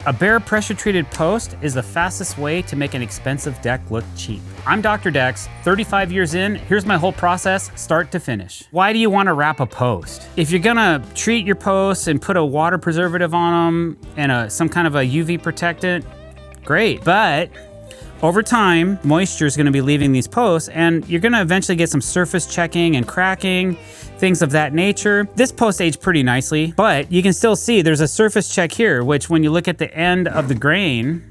A bare pressure-treated post is the fastest way to make an expensive deck look cheap. I'm Dr. Decks, 35 years in, here's my whole process, start to finish. Why do you want to wrap a post? If you're gonna treat your posts and put a water preservative on them and some kind of a UV protectant, great. But over time, moisture is gonna be leaving these posts and you're gonna eventually get some surface checking and cracking, things of that nature. This post aged pretty nicely, but you can still see there's a surface check here, which when you look at the end of the grain,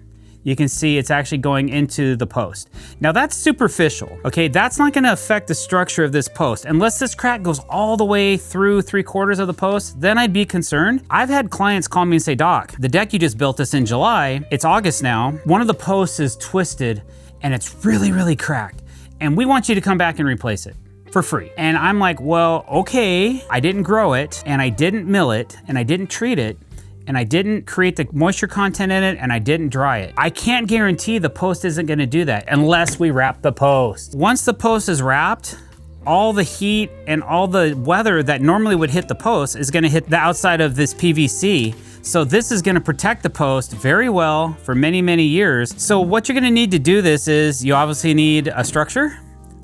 you can see it's actually going into the post. Now that's superficial, okay? That's not gonna affect the structure of this post. Unless this crack goes all the way through 3/4 of the post, then I'd be concerned. I've had clients call me and say, Doc, the deck you just built us in July, it's August now, one of the posts is twisted and it's really, really cracked. And we want you to come back and replace it for free. And I'm like, well, okay, I didn't grow it and I didn't mill it and I didn't treat it and I didn't create the moisture content in it and I didn't dry it. I can't guarantee the post isn't gonna do that unless we wrap the post. Once the post is wrapped, all the heat and all the weather that normally would hit the post is gonna hit the outside of this PVC. So this is gonna protect the post very well for many, many years. So what you're gonna need to do this is you obviously need a structure,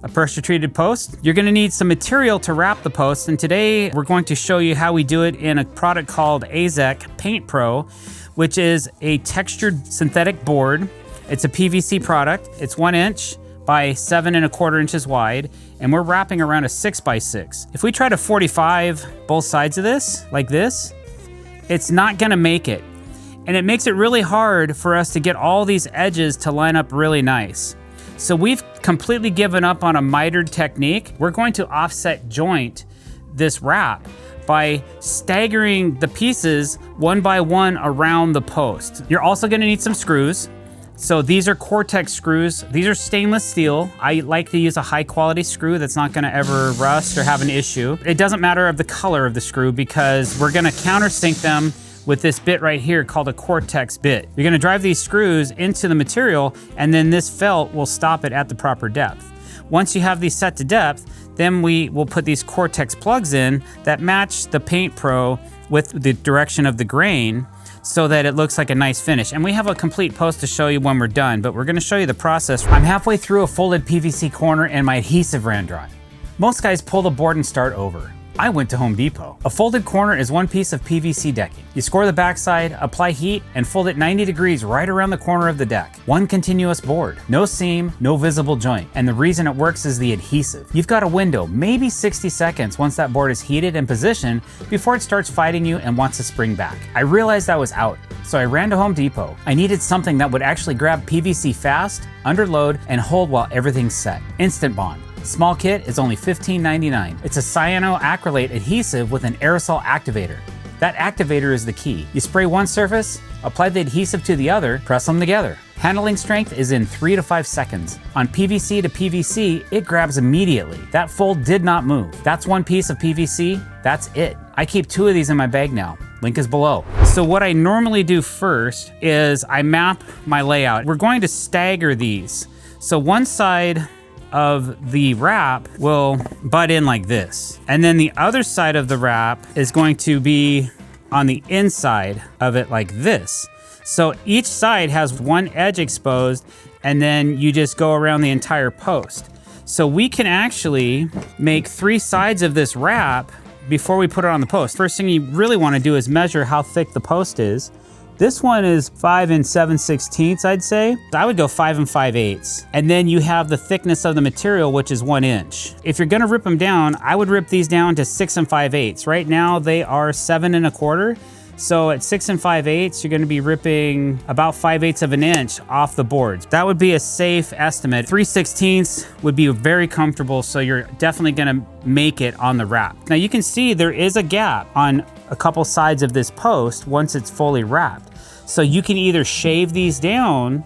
a pressure treated post. You're gonna need some material to wrap the post, and today we're going to show you how we do it in a product called AZEK Paint Pro, which is a textured synthetic board. It's a PVC product. It's 1 inch by 7 1/4 inches wide, and we're wrapping around a 6 by 6. If we try to 45 both sides of this, like this, it's not gonna make it. And it makes it really hard for us to get all these edges to line up really nice. So we've completely given up on a mitered technique. We're going to offset joint this wrap by staggering the pieces one by one around the post. You're also gonna need some screws. So these are Cortex screws. These are stainless steel. I like to use a high quality screw that's not gonna ever rust or have an issue. It doesn't matter of the color of the screw because we're gonna countersink them with this bit right here called a Cortex bit. You're gonna drive these screws into the material and then this felt will stop it at the proper depth. Once you have these set to depth, then we will put these Cortex plugs in that match the Paint Pro with the direction of the grain so that it looks like a nice finish. And we have a complete post to show you when we're done, but we're gonna show you the process. I'm halfway through a folded PVC corner and my adhesive ran dry. Most guys pull the board and start over. I went to Home Depot. A folded corner is one piece of PVC decking. You score the backside, apply heat, and fold it 90 degrees right around the corner of the deck. One continuous board, no seam, no visible joint. And the reason it works is the adhesive. You've got a window, maybe 60 seconds once that board is heated and positioned before it starts fighting you and wants to spring back. I realized I was out, so I ran to Home Depot. I needed something that would actually grab PVC fast, under load, and hold while everything's set. Instant Bond. Small kit is only $15.99. It's a cyanoacrylate adhesive with an aerosol activator. That activator is the key. You spray one surface, apply the adhesive to the other, press them together. Handling strength is in 3 to 5 seconds. On PVC to PVC, it grabs immediately. That fold did not move. That's one piece of PVC, that's it. I keep 2 of these in my bag now. Link is below. So what I normally do first is I map my layout. We're going to stagger these. So one side of the wrap will butt in like this. And then the other side of the wrap is going to be on the inside of it like this. So each side has one edge exposed and then you just go around the entire post. So we can actually make 3 sides of this wrap before we put it on the post. First thing you really want to do is measure how thick the post is. This one is 5 7/16, I'd say. I would go 5 5/8. And then you have the thickness of the material, which is 1 inch. If you're gonna rip them down, I would rip these down to 6 5/8. Right now they are 7 1/4. So at 6 5/8, you're gonna be ripping about 5/8 of an inch off the boards. That would be a safe estimate. 3/16 would be very comfortable, so you're definitely gonna make it on the wrap. Now you can see there is a gap on a couple sides of this post once it's fully wrapped. So you can either shave these down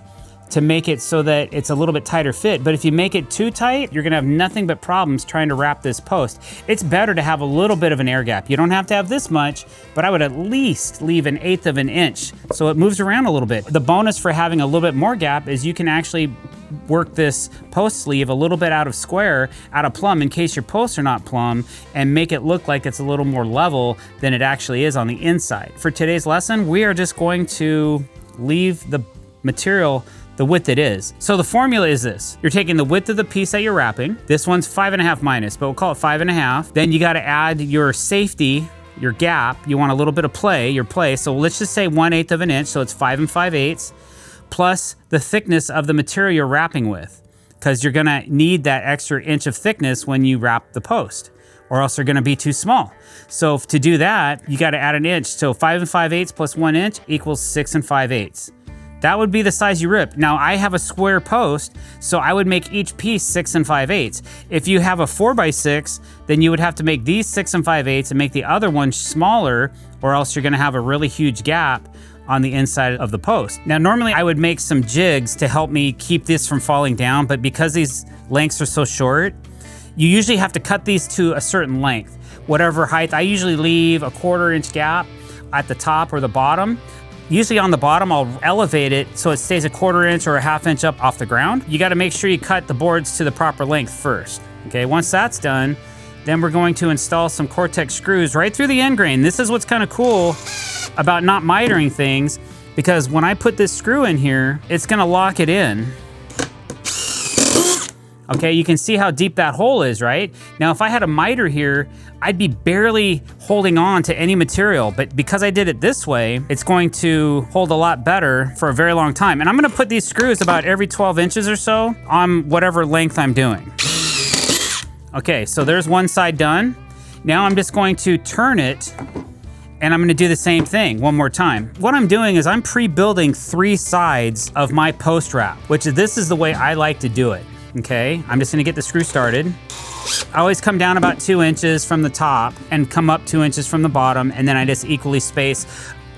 to make it so that it's a little bit tighter fit. But if you make it too tight, you're gonna have nothing but problems trying to wrap this post. It's better to have a little bit of an air gap. You don't have to have this much, but I would at least leave 1/8 of an inch so it moves around a little bit. The bonus for having a little bit more gap is you can actually work this post sleeve a little bit out of square, out of plumb in case your posts are not plumb, and make it look like it's a little more level than it actually is on the inside. For today's lesson, we are just going to leave the material the width it is. So the formula is this. You're taking the width of the piece that you're wrapping. This one's 5.5 minus, but we'll call it 5.5. Then you gotta add your safety, your gap. You want a little bit of your play. So let's just say 1/8 of an inch, so it's 5 5/8, plus the thickness of the material you're wrapping with, because you're gonna need that extra inch of thickness when you wrap the post, or else they're gonna be too small. So to do that, you gotta add an inch. So 5 5/8 plus 1 inch equals 6 5/8. That would be the size you rip. Now I have a square post, so I would make each piece 6 5/8. If you have a 4x6, then you would have to make these 6 5/8 and make the other one smaller, or else you're gonna have a really huge gap on the inside of the post. Now normally I would make some jigs to help me keep this from falling down, but because these lengths are so short, you usually have to cut these to a certain length. Whatever height, I usually leave a 1/4 inch gap at the top or the bottom. Usually on the bottom, I'll elevate it so it stays a 1/4 inch or a 1/2 inch up off the ground. You gotta make sure you cut the boards to the proper length first. Okay, once that's done, then we're going to install some Cortex screws right through the end grain. This is what's kind of cool about not mitering things, because when I put this screw in here, it's gonna lock it in. Okay, you can see how deep that hole is, right? Now, if I had a miter here, I'd be barely holding on to any material, but because I did it this way, it's going to hold a lot better for a very long time. And I'm gonna put these screws about every 12 inches or so on whatever length I'm doing. Okay, so there's one side done. Now I'm just going to turn it, and I'm gonna do the same thing one more time. What I'm doing is I'm pre-building 3 sides of my post wrap, which this is the way I like to do it. Okay, I'm just gonna get the screw started. I always come down about 2 inches from the top and come up 2 inches from the bottom, and then I just equally space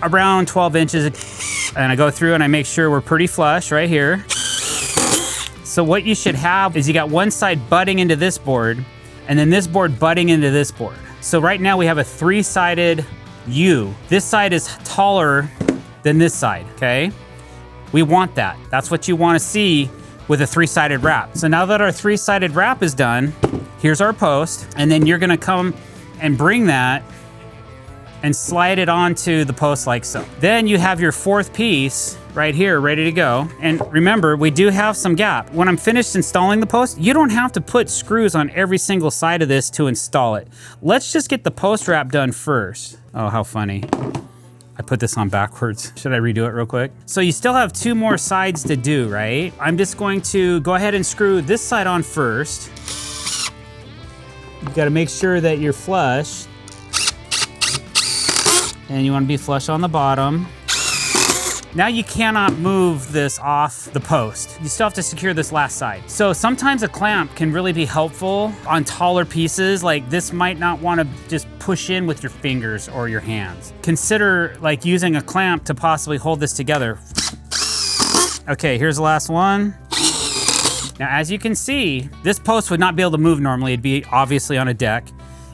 around 12 inches. And I go through and I make sure we're pretty flush right here. So what you should have is you got one side butting into this board, and then this board butting into this board. So right now we have a 3-sided U. This side is taller than this side, okay? We want that. That's what you wanna see with a 3-sided wrap. So now that our 3-sided wrap is done, here's our post, and then you're gonna come and bring that and slide it onto the post like so. Then you have your 4th piece right here, ready to go. And remember, we do have some gap. When I'm finished installing the post, you don't have to put screws on every single side of this to install it. Let's just get the post wrap done first. Oh, how funny. I put this on backwards. Should I redo it real quick? So you still have 2 more sides to do, right? I'm just going to go ahead and screw this side on first. You gotta make sure that you're flush. And you wanna be flush on the bottom. Now you cannot move this off the post. You still have to secure this last side. So sometimes a clamp can really be helpful on taller pieces. Like this might not wanna just push in with your fingers or your hands. Consider like using a clamp to possibly hold this together. Okay, here's the last one. Now, as you can see, this post would not be able to move normally. It'd be obviously on a deck.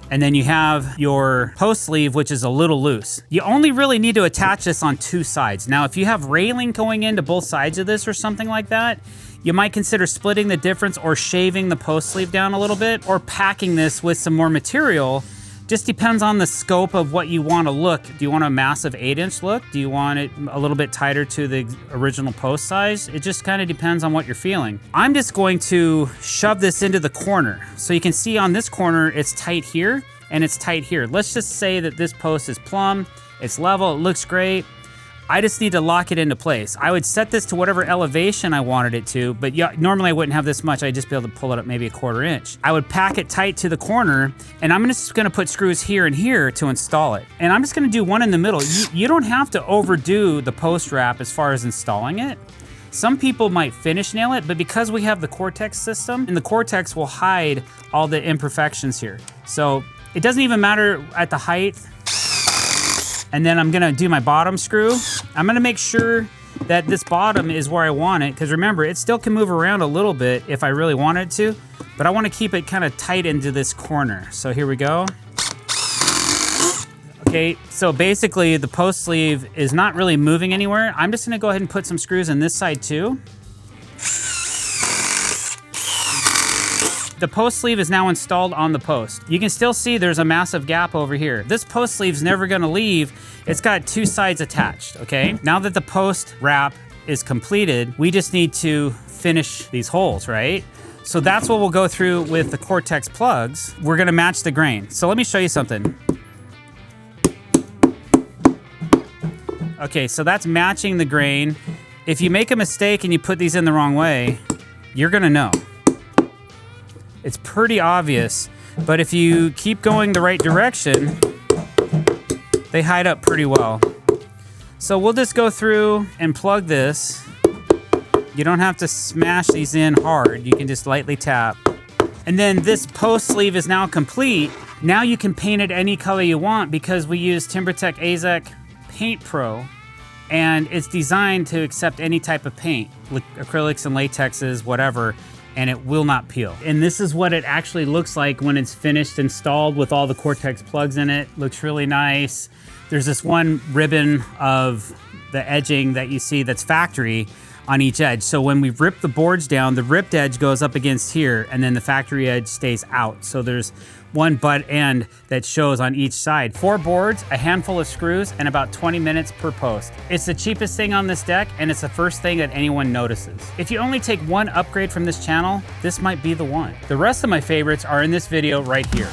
And then you have your post sleeve, which is a little loose. You only really need to attach this on 2 sides. Now, if you have railing going into both sides of this or something like that, you might consider splitting the difference or shaving the post sleeve down a little bit or packing this with some more material. Just depends on the scope of what you want to look. Do you want a massive 8-inch look? Do you want it a little bit tighter to the original post size? It just kind of depends on what you're feeling. I'm just going to shove this into the corner. So you can see on this corner, it's tight here and it's tight here. Let's just say that this post is plumb, it's level, it looks great. I just need to lock it into place. I would set this to whatever elevation I wanted it to, but yeah, normally I wouldn't have this much. I'd just be able to pull it up maybe a 1/4 inch. I would pack it tight to the corner, and I'm just gonna put screws here and here to install it. And I'm just gonna do one in the middle. You don't have to overdo the post wrap as far as installing it. Some people might finish nail it, but because we have the Cortex system, and the Cortex will hide all the imperfections here. So it doesn't even matter at the height. And then I'm gonna do my bottom screw. I'm gonna make sure that this bottom is where I want it, because remember, it still can move around a little bit if I really want it to, but I wanna keep it kind of tight into this corner. So here we go. Okay, so basically the post sleeve is not really moving anywhere. I'm just gonna go ahead and put some screws in this side too. The post sleeve is now installed on the post. You can still see there's a massive gap over here. This post sleeve's never gonna leave. It's got 2 sides attached, okay? Now that the post wrap is completed, we just need to finish these holes, right? So that's what we'll go through with the Cortex plugs. We're gonna match the grain. So let me show you something. Okay, so that's matching the grain. If you make a mistake and you put these in the wrong way, you're gonna know. It's pretty obvious, but if you keep going the right direction, they hide up pretty well. So we'll just go through and plug this. You don't have to smash these in hard. You can just lightly tap. And then this post sleeve is now complete. Now you can paint it any color you want because we use TimberTech AZEK Paint Pro, and it's designed to accept any type of paint, acrylics and latexes, whatever, and it will not peel. And this is what it actually looks like when it's finished installed with all the Cortex plugs in it. Looks really nice. There's this one ribbon of the edging that you see that's factory on each edge. So when we rip the boards down, the ripped edge goes up against here and then the factory edge stays out. So there's one butt end that shows on each side. 4 boards, a handful of screws, and about 20 minutes per post. It's the cheapest thing on this deck, and it's the first thing that anyone notices. If you only take one upgrade from this channel, this might be the one. The rest of my favorites are in this video right here.